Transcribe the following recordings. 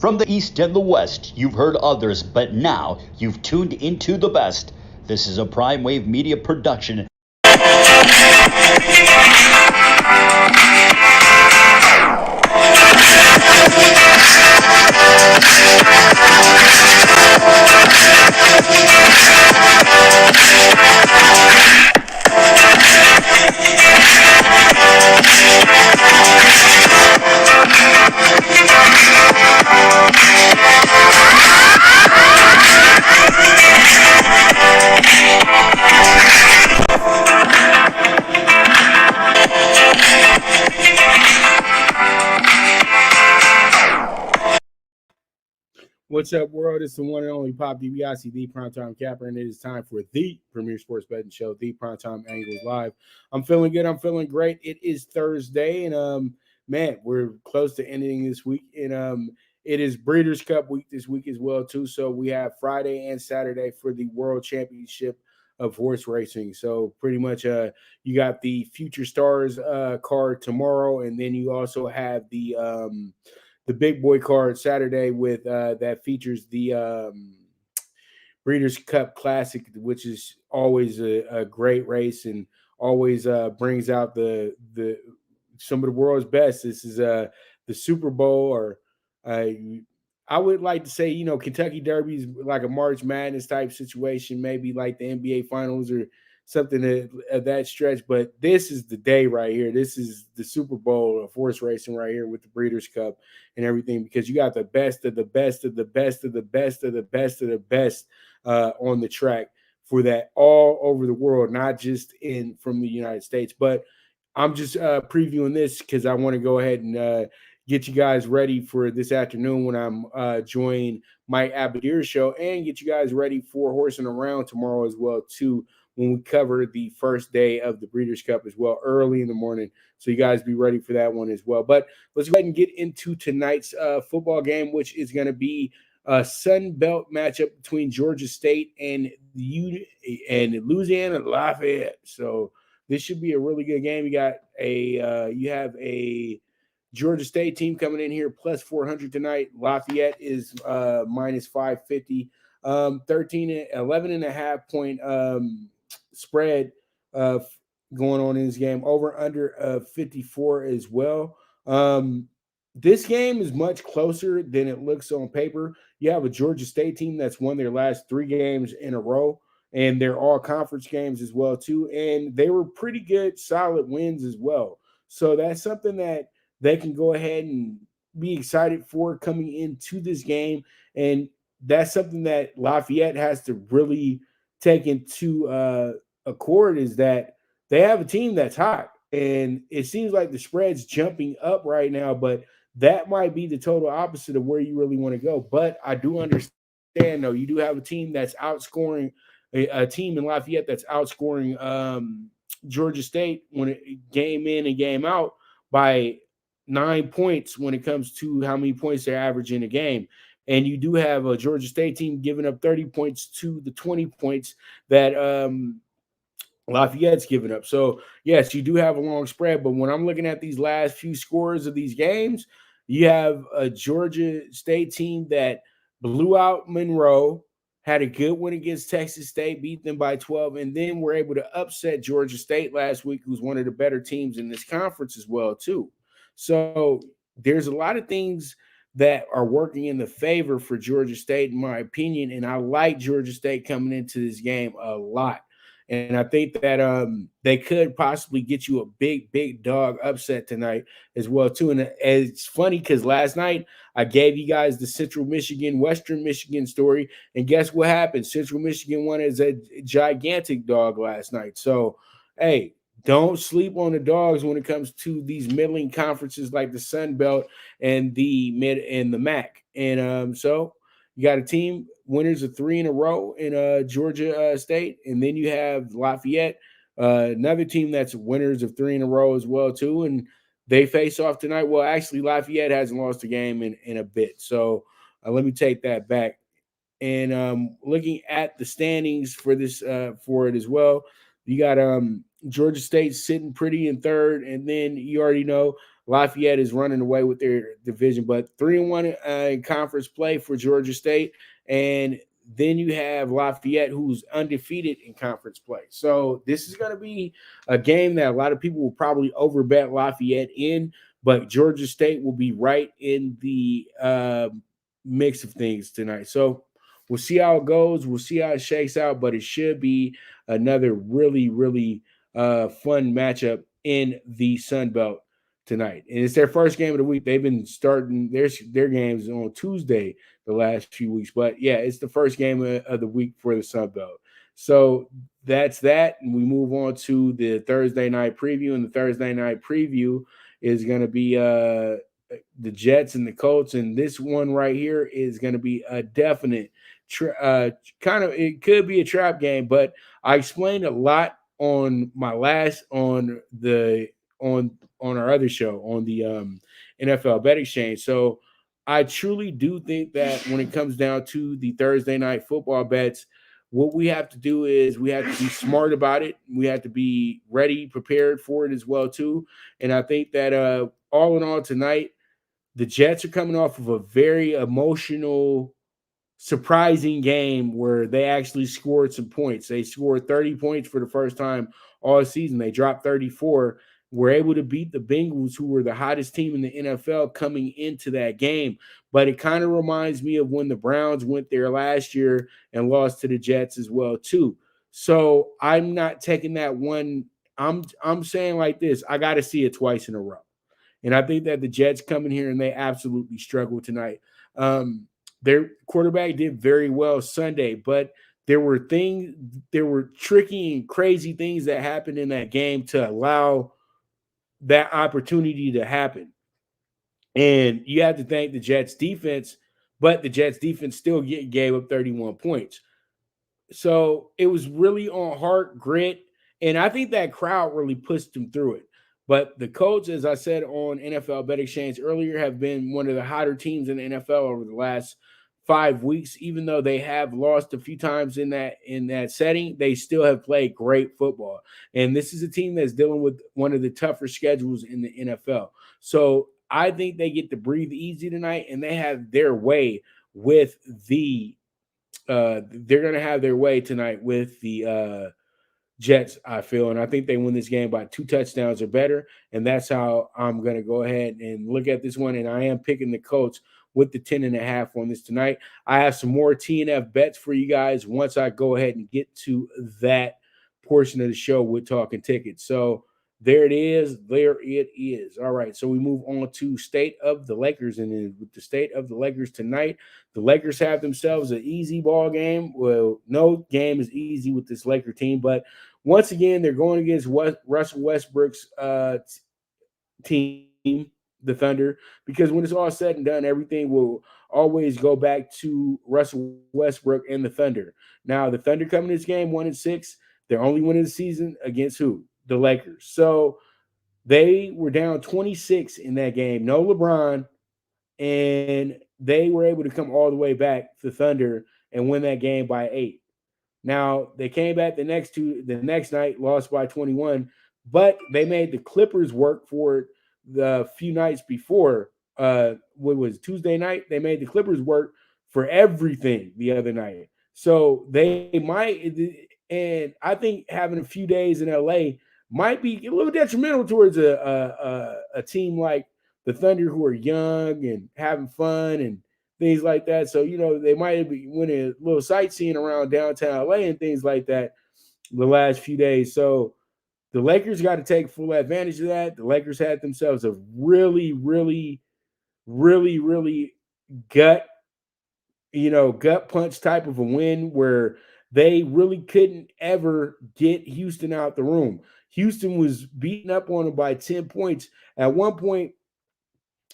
From the East and the West, you've heard others, but now you've tuned into the best. This is a Prime Wave Media production. What's up, world? It's the one and only Pop DiBiase, the Primetime Capper, and it is time for the premier sports betting show, the Primetime Angles Live. I'm feeling good. I'm feeling great. It is Thursday, and man, we're close to ending this week, and it is Breeders' Cup week this week as well too. So we have Friday and Saturday for the World Championship of horse racing. So pretty much, you got the Future Stars card tomorrow, and then you also have the big boy card Saturday with that features the Breeders' Cup Classic, which is always a great race and always brings out the some of the world's best. This is the Super Bowl, or I would like to say, Kentucky Derby is like a March Madness type situation, maybe like the NBA Finals or something of that stretch. But this is the day right here. This is the Super Bowl of horse racing right here with the Breeders' Cup and everything, because you got the best of the best of the best of the best of the best of the best on the track for that all over the world, not just from the United States. But I'm just previewing this because I want to go ahead and get you guys ready for this afternoon when I'm joining Mike Abadir's show, and get you guys ready for Horsing Around tomorrow as well too, when we cover the first day of the Breeders' Cup as well, early in the morning. So you guys be ready for that one as well. But let's go ahead and get into tonight's football game, which is going to be a Sun Belt matchup between Georgia State and Louisiana Lafayette. So this should be a really good game. You have a Georgia State team coming in here plus 400 tonight. Lafayette is minus 550. 11 and a half point spread going on in this game, over under 54 as well. This game is much closer than it looks on paper. You have a Georgia State team that's won their last 3 games in a row, and they're all conference games as well too, and they were pretty good, solid wins as well. So that's something that they can go ahead and be excited for coming into this game, and that's something that Lafayette has to really take into accord, is that they have a team that's hot, and it seems like the spread's jumping up right now, but that might be the total opposite of where you really want to go. But I do understand, though, you do have a team that's outscoring a team in Lafayette that's outscoring Georgia State game in and game out by 9 points when it comes to how many points they're averaging a game. And you do have a Georgia State team giving up 30 points to the 20 points that Lafayette's giving up. So, yes, you do have a long spread. But when I'm looking at these last few scores of these games, you have a Georgia State team that blew out Monroe, had a good win against Texas State, beat them by 12, and then were able to upset Georgia State last week, who's one of the better teams in this conference as well, too. So there's a lot of things that are working in the favor for Georgia State, in my opinion, and I like Georgia State coming into this game a lot. And I think that they could possibly get you a big dog upset tonight as well, too. And it's funny because last night I gave you guys the Central Michigan, Western Michigan story, and guess what happened? Central Michigan won as a gigantic dog last night. So, hey, don't sleep on the dogs when it comes to these middling conferences like the Sun Belt and the Mid and the MAC. And so you got a team winners of 3 in a row in Georgia State, and then you have Lafayette, another team that's winners of 3 in a row as well too, and they face off tonight. Well, actually, Lafayette hasn't lost a game in a bit, so let me take that back. And looking at the standings for this for it as well, You got Georgia State sitting pretty in third, and then you already know Lafayette is running away with their division, but 3-1 in conference play for Georgia State, and then you have Lafayette, who's undefeated in conference play. So this is going to be a game that a lot of people will probably overbet Lafayette in, but Georgia State will be right in the mix of things tonight. So we'll see how it goes. We'll see how it shakes out, but it should be another really, really fun matchup in the Sun Belt tonight. And it's their first game of the week. They've been starting their games on Tuesday the last few weeks. But yeah, it's the first game of the week for the Sun Belt. So that's that. And we move on to the Thursday night preview. And the Thursday night preview is going to be the Jets and the Colts. And this one right here is going to be a definite it could be a trap game, but I explained a lot on my last on our other show on the NFL Bet Exchange. So I truly do think that when it comes down to the Thursday night football bets, what we have to do is we have to be smart about it. We have to be ready, prepared for it as well too. And I think that all in all tonight, the Jets are coming off of a very emotional, surprising game where they actually scored some points. They scored 30 points for the first time all season. They dropped 34. Were able to beat the Bengals, who were the hottest team in the NFL coming into that game. But it kind of reminds me of when the Browns went there last year and lost to the Jets as well too. So I'm not taking that one. I'm saying like this, I got to see it twice in a row. And I think that the Jets come in here and they absolutely struggle tonight. Their quarterback did very well Sunday, but there were tricky and crazy things that happened in that game to allow that opportunity to happen. And you have to thank the Jets defense, but the Jets defense still gave up 31 points. So it was really on heart, grit, and I think that crowd really pushed them through it. But the Colts, as I said on NFL Bet Exchange earlier, have been one of the hotter teams in the NFL over the last 5 weeks. Even though they have lost a few times in that setting, they still have played great football. And this is a team that's dealing with one of the tougher schedules in the NFL. So I think they get to breathe easy tonight, and they have their way with the they're going to have their way tonight with the Jets, I feel. And I think they win this game by 2 touchdowns or better. And that's how I'm going to go ahead and look at this one. And I am picking the Colts with the 10.5 on this tonight. I have some more TNF bets for you guys once I go ahead and get to that portion of the show with Talkin Tickets. So there it is. There it is. All right. So we move on to State of the Lakers. And with the State of the Lakers tonight, the Lakers have themselves an easy ball game. Well, no game is easy with this Laker team. But once again, they're going against Russell Westbrook's team, the Thunder, because when it's all said and done, everything will always go back to Russell Westbrook and the Thunder. Now, the Thunder coming to this game 1-6. They're only winning the season against who? The Lakers. So they were down 26 in that game. No LeBron, and they were able to come all the way back to Thunder and win that game by 8. Now, they came back the next night, lost by 21, but they made the Clippers work for it the few nights before. What was Tuesday night? They made the Clippers work for everything the other night. So they might, and I think having a few days in LA might be a little detrimental towards a team like the Thunder, who are young and having fun and things like that. So, they might be winning a little sightseeing around downtown LA and things like that the last few days. So the Lakers got to take full advantage of that. The Lakers had themselves a really, really, really, really gut punch type of a win where they really couldn't ever get Houston out the room. Houston was beating up on them by 10 points. At one point,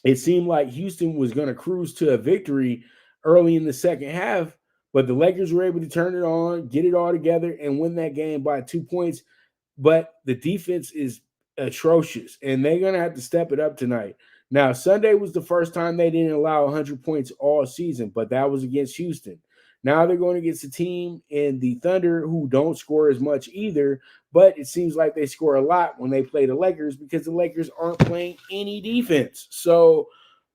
it seemed like Houston was going to cruise to a victory early in the second half, but the Lakers were able to turn it on, get it all together, and win that game by 2 points. But the defense is atrocious, and they're going to have to step it up tonight. Now, Sunday was the first time they didn't allow 100 points all season, but that was against Houston. Now they're going against a team in the Thunder who don't score as much either, but it seems like they score a lot when they play the Lakers because the Lakers aren't playing any defense. So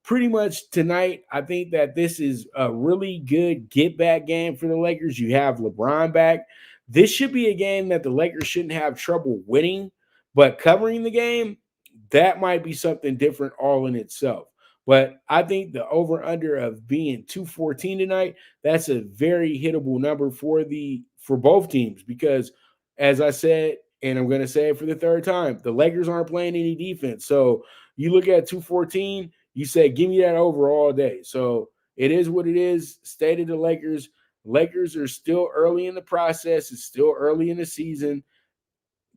pretty much tonight, I think that this is a really good get-back game for the Lakers. You have LeBron back. This should be a game that the Lakers shouldn't have trouble winning, but covering the game, that might be something different all in itself. But I think the over-under of being 214 tonight, that's a very hittable number for both teams because, as I said, and I'm going to say it for the third time, the Lakers aren't playing any defense. So you look at 214, you say, give me that over all day. So it is what it is. State of the Lakers. Lakers are still early in the process. It's still early in the season.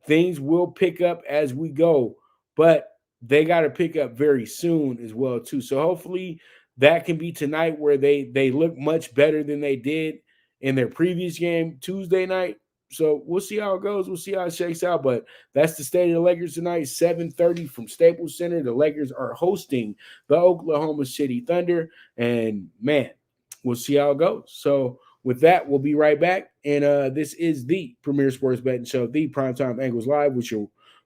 Things will pick up as we go, but they got to pick up very soon as well too. So hopefully that can be tonight where they look much better than they did in their previous game Tuesday night. So we'll see how it goes. We'll see how it shakes out. But that's the state of the Lakers tonight, 7:30 from Staples Center. The Lakers are hosting the Oklahoma City Thunder. And man, we'll see how it goes. So with that, we'll be right back. And this is the Premier Sports Betting Show, the Primetime Angles Live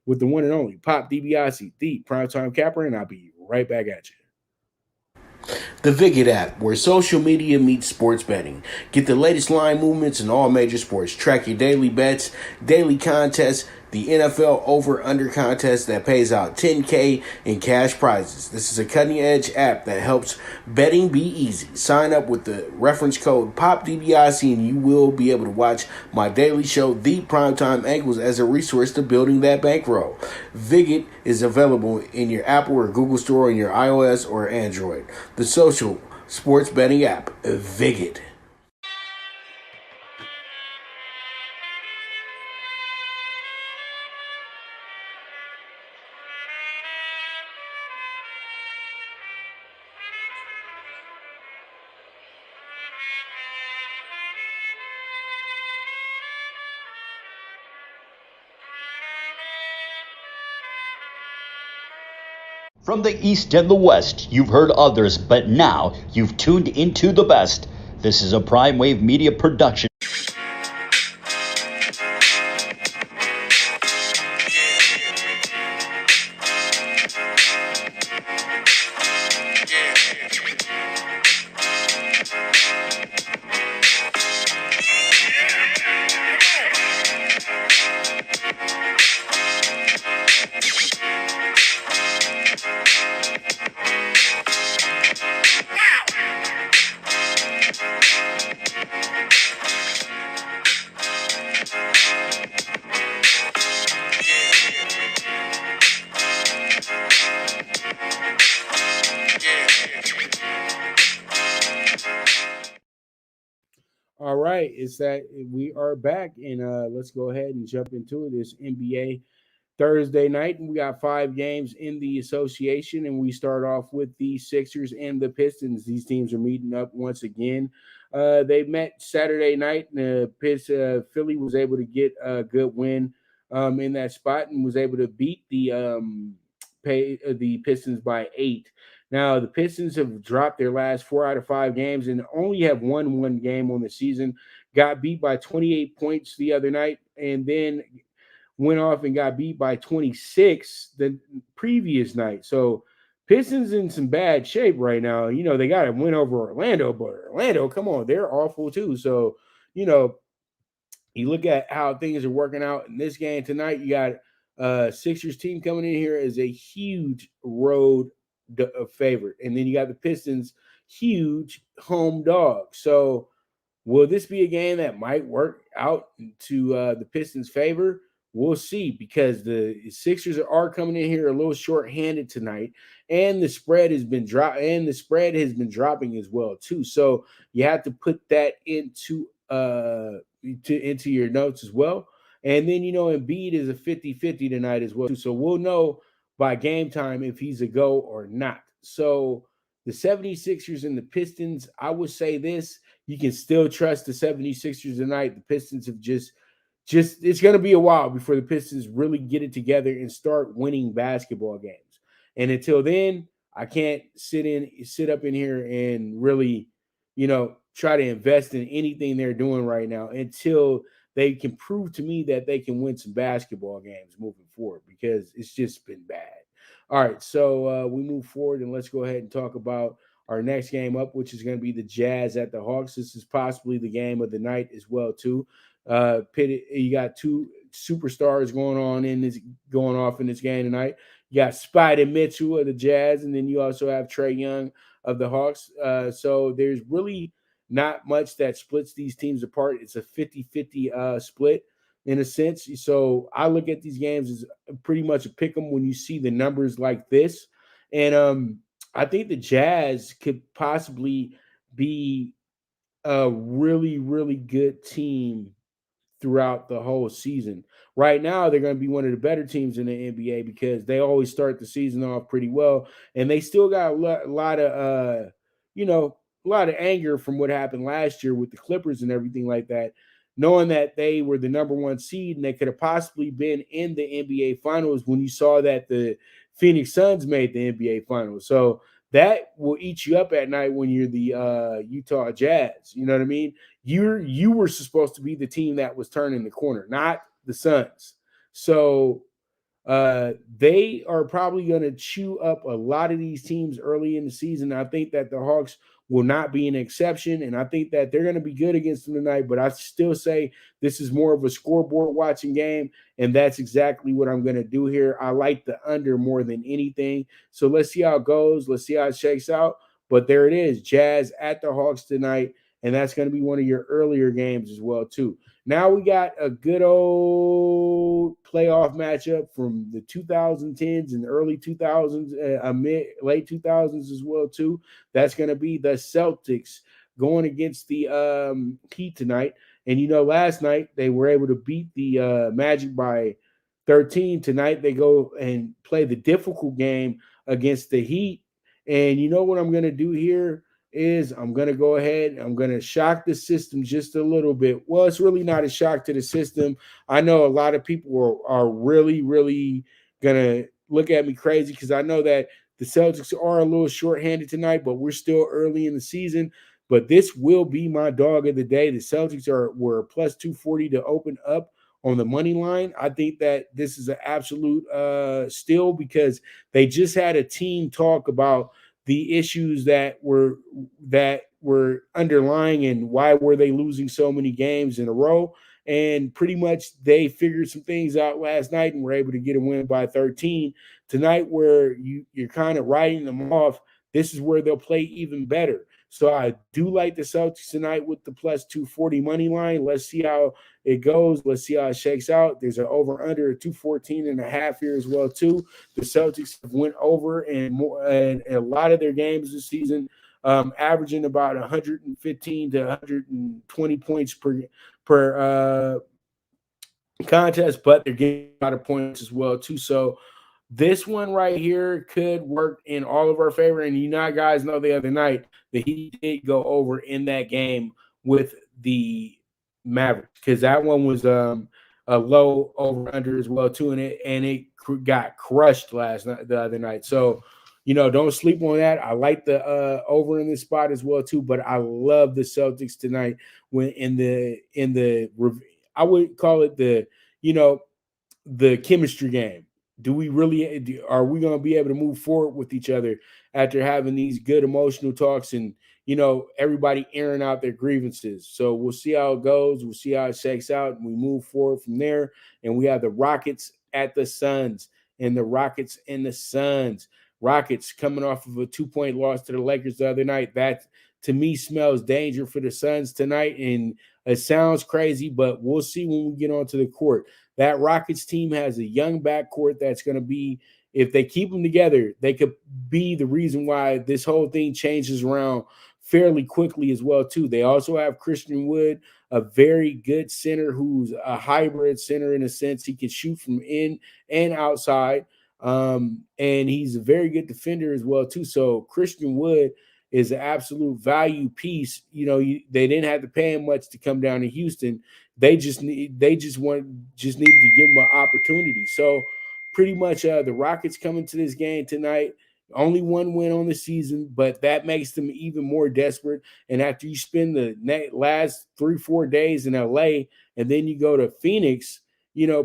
with the one and only Pop DiBiase, the Primetime Capper, and I'll be right back at you. The Viget app, where social media meets sports betting. Get the latest line movements in all major sports. Track your daily bets, daily contests, the NFL over-under contest that pays out $10K in cash prizes. This is a cutting-edge app that helps betting be easy. Sign up with the reference code POPDBIC and you will be able to watch my daily show, The Primetime Angles, as a resource to building that bankroll. Viget is available in your Apple or Google Store on your iOS or Android. The social sports betting app, Viget. From the East and the West, you've heard others, but now you've tuned into the best. This is a Prime Wave Media production. All right, it's that we are back, and let's go ahead and jump into it. This NBA Thursday night, and we got 5 games in the association, and we start off with the Sixers and the Pistons. These teams are meeting up once again. They met Saturday night, and Philly was able to get a good win in that spot and was able to beat the Pistons by 8. Now, the Pistons have dropped their last 4 out of 5 games and only have won one game on the season. Got beat by 28 points the other night and then went off and got beat by 26 the previous night. So Pistons in some bad shape right now. You know, they got to win over Orlando, but Orlando, come on, they're awful too. So, you know, you look at how things are working out in this game tonight. You got Sixers team coming in here as a huge road favorite. And then you got the Pistons, huge home dog. So will this be a game that might work out to the Pistons' favor? We'll see, because the Sixers are coming in here a little short-handed tonight, and the spread has been dropping as well too. So you have to put that into your notes as well. And then, you know, Embiid is a 50-50 tonight as well. So we'll know by game time if he's a go or not. So the 76ers and the Pistons, I would say this, you can still trust the 76ers tonight. The Pistons have just it's going to be a while before the Pistons really get it together and start winning basketball games. And until then, I can't sit up in here and really, you know, try to invest in anything they're doing right now until they can prove to me that they can win some basketball games moving forward, because it's just been bad. All right, so we move forward, and let's go ahead and talk about our next game up, which is going to be the Jazz at the Hawks. This is possibly the game of the night as well, too. You got two superstars going off in this game tonight. You got Spider Mitchell of the Jazz, and then you also have Trae Young of the Hawks. So there's really not much that splits these teams apart. It's a 50-50 split in a sense. So I look at these games as pretty much a pick 'em when you see the numbers like this. And I think the Jazz could possibly be a really, really good team throughout the whole season. Right now, they're going to be one of the better teams in the NBA because they always start the season off pretty well, and they still got a lot of a lot of anger from what happened last year with the Clippers and everything like that. Knowing that they were the number one seed and they could have possibly been in the NBA Finals when you saw that the Phoenix Suns made the NBA Finals. So that will eat you up at night when you're the Utah Jazz. You know what I mean? You were supposed to be the team that was turning the corner, not the Suns. So they are probably going to chew up a lot of these teams early in the season. I think that the Hawks will not be an exception, and I think that they're going to be good against them tonight, but I still say this is more of a scoreboard watching game, and that's exactly what I'm going to do here. I like the under more than anything, so let's see how it goes. Let's see how it shakes out, but there it is, Jazz at the Hawks tonight, and that's going to be one of your earlier games as well, too. Now we got a good old playoff matchup from the 2010s and early 2000s, late 2000s as well, too. That's going to be the Celtics going against the Heat tonight. And, last night they were able to beat the Magic by 13. Tonight they go and play the difficult game against the Heat. And you know what I'm going to do here? Is I'm going to go ahead, I'm going to shock the system just a little bit. Well, it's really not a shock to the system. I know a lot of people are really, really going to look at me crazy because I know that the Celtics are a little shorthanded tonight, but we're still early in the season. But this will be my dog of the day. The Celtics were plus 240 to open up on the money line. I think that this is an absolute steal because they just had a team talk about the issues that were underlying and why were they losing so many games in a row. And pretty much they figured some things out last night and were able to get a win by 13. Tonight, where you're kind of writing them off, this is where they'll play even better. So I do like the Celtics tonight with the plus 240 money line. Let's see how it goes. Let's see how it shakes out. There's an over-under 214.5 here as well, too. The Celtics have went over and a lot of their games this season, averaging about 115 to 120 points per contest, but they're getting a lot of points as well, too. So this one right here could work in all of our favor. And guys know the other night that he did go over in that game with the Mavericks because that one was a low over under as well too, and it got crushed the other night. So don't sleep on that. I like the over in this spot as well too, but I love the Celtics tonight when in the I would call it the chemistry game. Are we going to be able to move forward with each other after having these good emotional talks and, everybody airing out their grievances? So we'll see how it goes. We'll see how it shakes out. And we move forward from there. And we have the Rockets at the Suns and the Rockets and the Suns. Rockets coming off of a 2-point loss to the Lakers the other night. That, to me, smells danger for the Suns tonight. And it sounds crazy, but we'll see when we get onto the court. That Rockets team has a young backcourt that's going to be, if they keep them together, they could be the reason why this whole thing changes around fairly quickly as well, too. They also have Christian Wood, a very good center who's a hybrid center in a sense. He can shoot from in and outside, and he's a very good defender as well, too. So Christian Wood is an absolute value piece. They didn't have to pay him much to come down to Houston. They just needed to give him an opportunity. So pretty much the Rockets coming to this game tonight, Only one win on the season, but that makes them even more desperate. And after you spend the last 3-4 days in LA and then you go to Phoenix,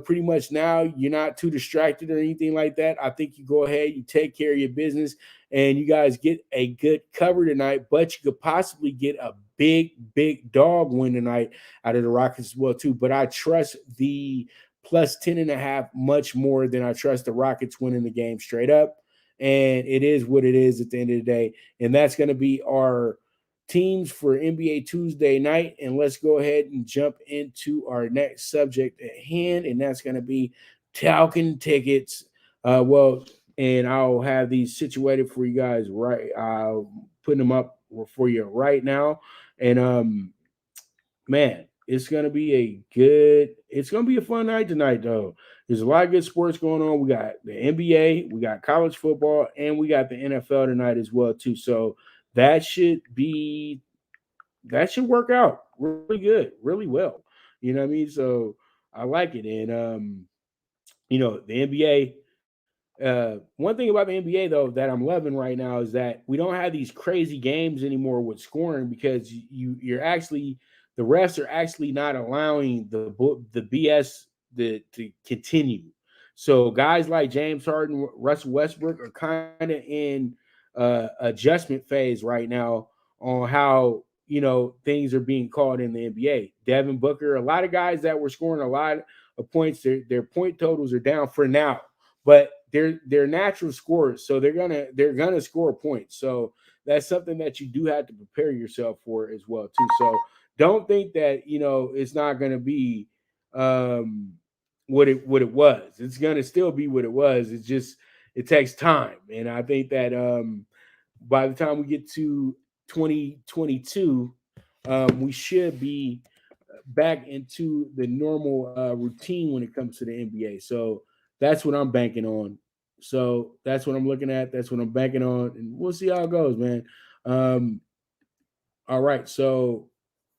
pretty much now you're not too distracted or anything like that. I think you go ahead, you take care of your business, and you guys get a good cover tonight, but you could possibly get a big dog win tonight out of the Rockets as well, too. But I trust the plus 10.5 much more than I trust the Rockets winning the game straight up. And it is what it is at the end of the day. And that's going to be our teams for NBA Tuesday night. And let's go ahead and jump into our next subject at hand. And that's going to be Talkin Tickets. And I'll have these situated for you guys I'll put them up for you right now. And man, it's going to be a fun night tonight, though. There's a lot of good sports going on. We got the NBA, we got college football, and we got the NFL tonight as well, too. So that should work out really good, really well. You know what I mean? So I like it. And, the NBA, one thing about the NBA, though, that I'm loving right now is that we don't have these crazy games anymore with scoring because you're actually – the refs are actually not allowing the BS to continue. So guys like James Harden, Russell Westbrook are kind of in adjustment phase right now on how, things are being called in the NBA. Devin Booker, a lot of guys that were scoring a lot of points, their point totals are down for now, but they're natural scorers, so they're gonna score points. So that's something that you do have to prepare yourself for as well too. So don't think that it's not going to be what it was. It's going to still be what it was. It's just it takes time, and I think that by the time we get to 2022, we should be back into the normal routine when it comes to the NBA. So that's what I'm banking on. So that's what I'm looking at. That's what I'm banking on, and we'll see how it goes, man. All right, so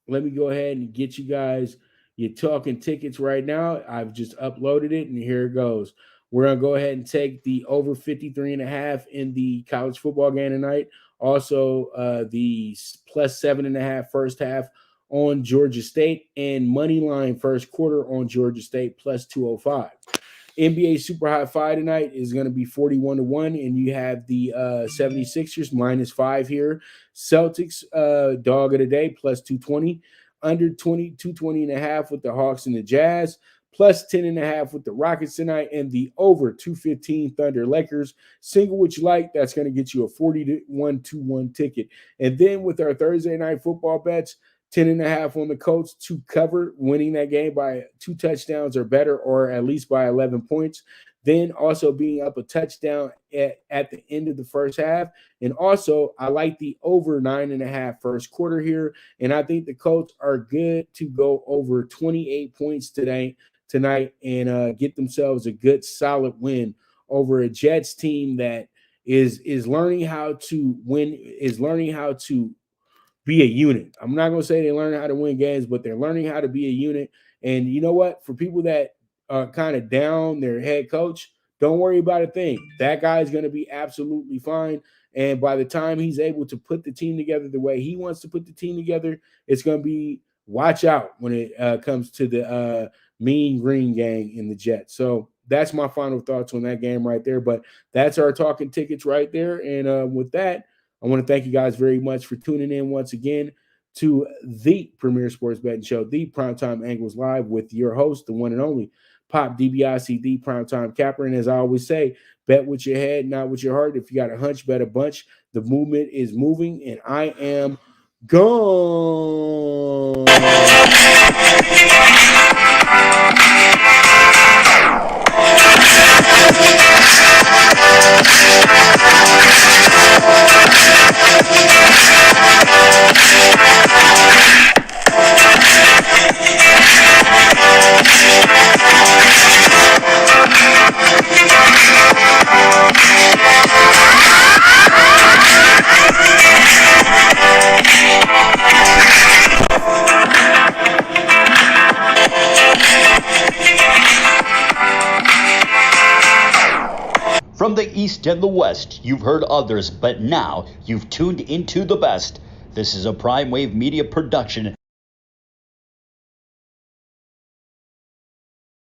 let me go ahead and get you guys your Talkin Tickets right now. I've just uploaded it, and here it goes. We're going to go ahead and take the over 53.5 in the college football game tonight. Also, the plus 7.5 first half on Georgia State, and money line first quarter on Georgia State plus 205. NBA Super High Five tonight is going to be 41-1, and you have the 76ers -5 here. Celtics dog of the day plus 220, under 220.5 with the Hawks and the Jazz, plus 10.5 with the Rockets tonight, and the over 215 Thunder Lakers. Single what you like, that's going to get you a 41-1 ticket. And then with our Thursday night football bets, 10.5 on the Colts to cover, winning that game by 2 touchdowns or better, or at least by 11 points. Then also being up a touchdown at the end of the first half. And also, I like the over 9.5 first quarter here. And I think the Colts are good to go over 28 points tonight and get themselves a good solid win over a Jets team that is learning how to win, is learning how to be a unit. I'm not going to say they learn how to win games, but they're learning how to be a unit. And you know what? For people that are kind of down their head coach, don't worry about a thing. That guy is going to be absolutely fine. And by the time he's able to put the team together the way he wants to put the team together, it's going to be watch out when it comes to the Mean Green Gang in the Jets. So that's my final thoughts on that game right there. But that's our Talkin Tickets right there. And with that, I want to thank you guys very much for tuning in once again to the Premier Sports Betting Show, the Primetime Angles Live, with your host, the one and only Pop DBIC, the Primetime Capper. And as I always say, bet with your head, not with your heart. If you got a hunch, bet a bunch. The movement is moving, and I am gone. From the East and the West, you've heard others, but now you've tuned into the best. This is a Prime Wave Media production,